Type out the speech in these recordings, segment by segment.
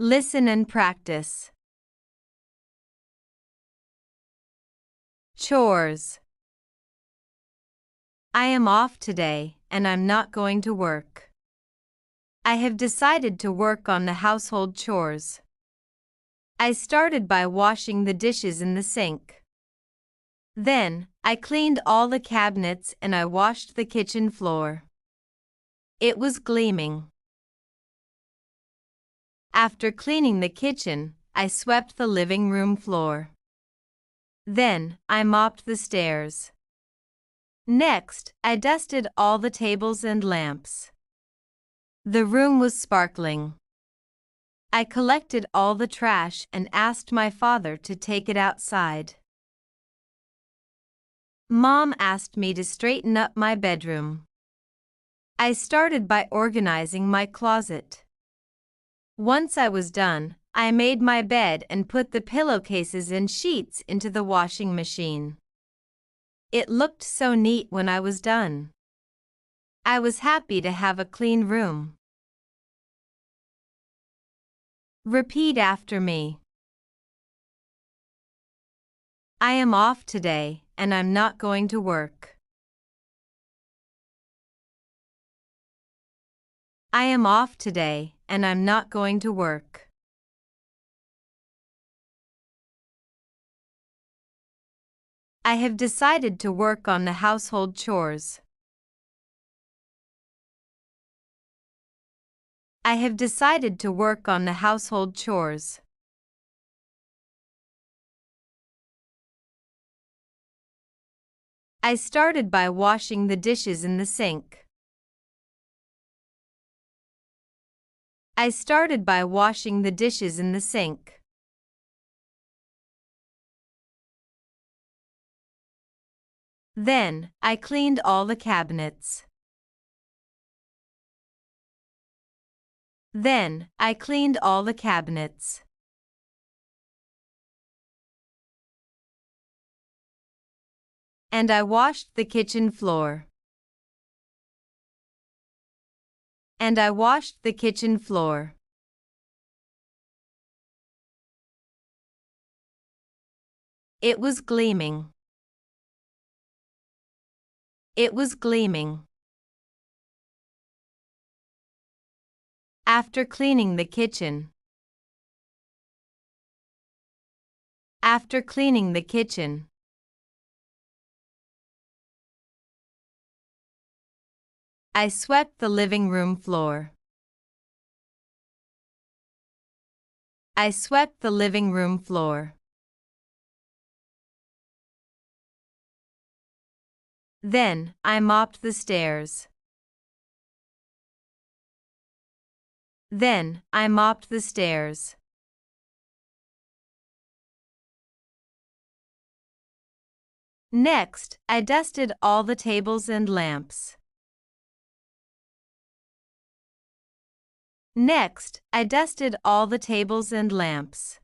Listen and practice. Chores. I am off today, and I'm not going to work. I have decided to work on the household chores. I started by washing the dishes in the sink. Then, I cleaned all the cabinets and I washed the kitchen floor. It was gleaming. After cleaning the kitchen, I swept the living room floor. Then, I mopped the stairs. Next, I dusted all the tables and lamps. The room was sparkling. I collected all the trash and asked my father to take it outside. Mom asked me to straighten up my bedroom. I started by organizing my closet. Once I was done, I made my bed and put the pillowcases and sheets into the washing machine. It looked so neat when I was done. I was happy to have a clean room. Repeat after me. I am off today, and I'm not going to work. I am off today, and I'm not going to work. I have decided to work on the household chores. I have decided to work on the household chores. I started by washing the dishes in the sink. I started by washing the dishes in the sink. Then, I cleaned all the cabinets. Then, I cleaned all the cabinets. And I washed the kitchen floor. And I washed the kitchen floor. It was gleaming. It was gleaming. After cleaning the kitchen. After cleaning the kitchen. I swept the living room floor. I swept the living room floor. Then, I mopped the stairs. Then, I mopped the stairs. Next, I dusted all the tables and lamps. Next, I dusted all the tables and lamps.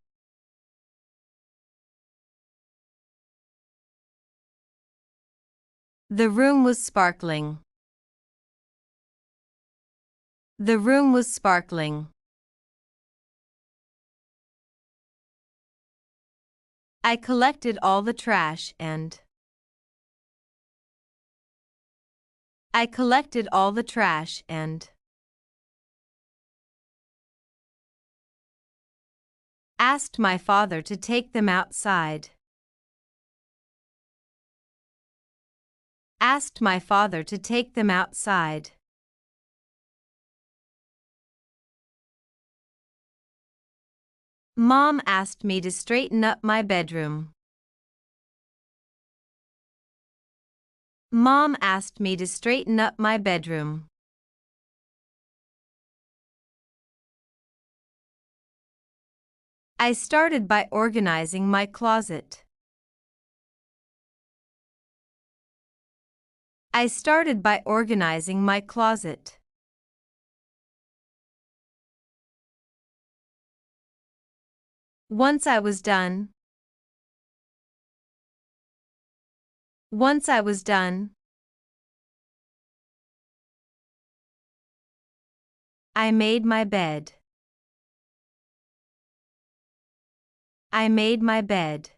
The room was sparkling. The room was sparkling. I collected all the trash and I collected all the trash and asked my father to take them outside. Asked my father to take them outside. Mom asked me to straighten up my bedroom. Mom asked me to straighten up my bedroom. I started by organizing my closet. I started by organizing my closet. Once I was done. Once I was done. I made my bed. I made my bed.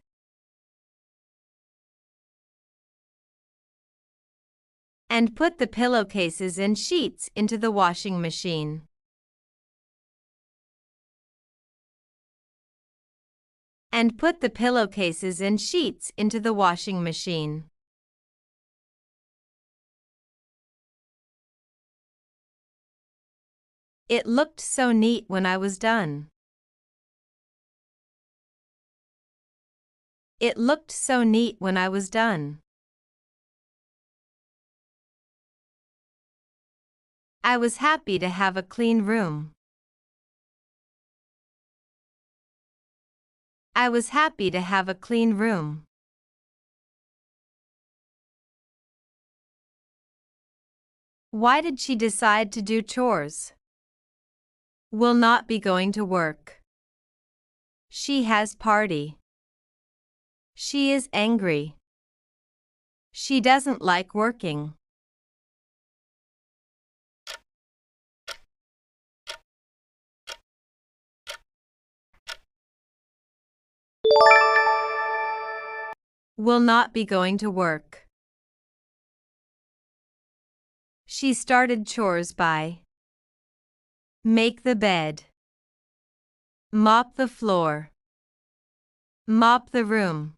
And put the pillowcases and sheets into the washing machine. And put the pillowcases and sheets into the washing machine. It looked so neat when I was done. It looked so neat when I was done. I was happy to have a clean room. I was happy to have a clean room. Why did she decide to do chores? Will not be going to work. She has party. She is angry. She doesn't like working. Will not be going to work. She started chores by make the bed, mop the floor, mop the room,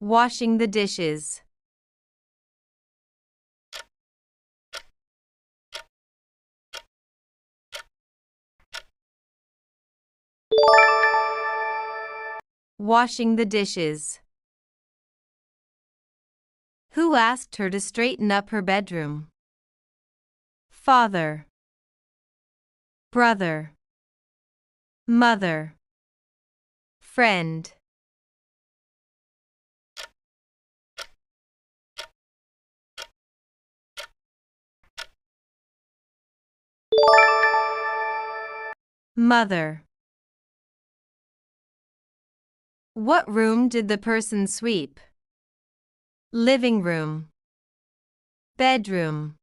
washing the dishes. Washing the dishes. Who asked her to straighten up her bedroom? Father, brother, mother, friend. Mother. What room did the person sweep? Living room, bedroom,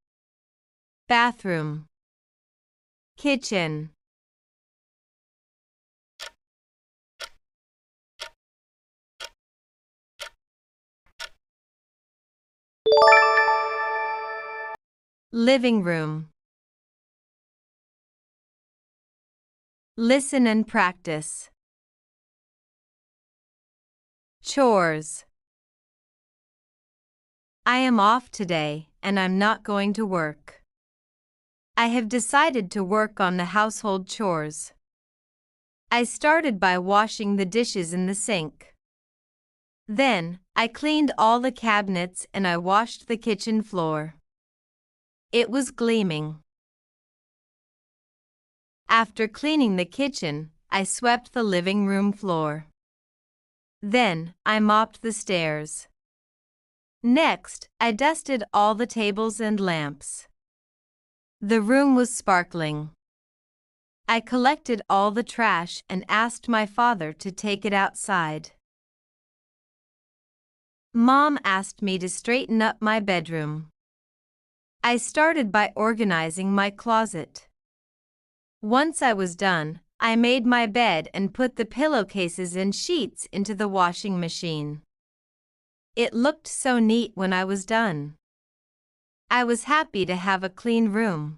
bathroom, kitchen. Living room. Listen and practice. Chores. I am off today and I'm not going to work. I have decided to work on the household chores. I started by washing the dishes in the sink. Then, I cleaned all the cabinets and I washed the kitchen floor. It was gleaming. After cleaning the kitchen, I swept the living room floor. Then, I mopped the stairs. Next, I dusted all the tables and lamps. The room was sparkling. I collected all the trash and asked my father to take it outside. Mom asked me to straighten up my bedroom. I started by organizing my closet. Once I was done, I made my bed and put the pillowcases and sheets into the washing machine. It looked so neat when I was done. I was happy to have a clean room.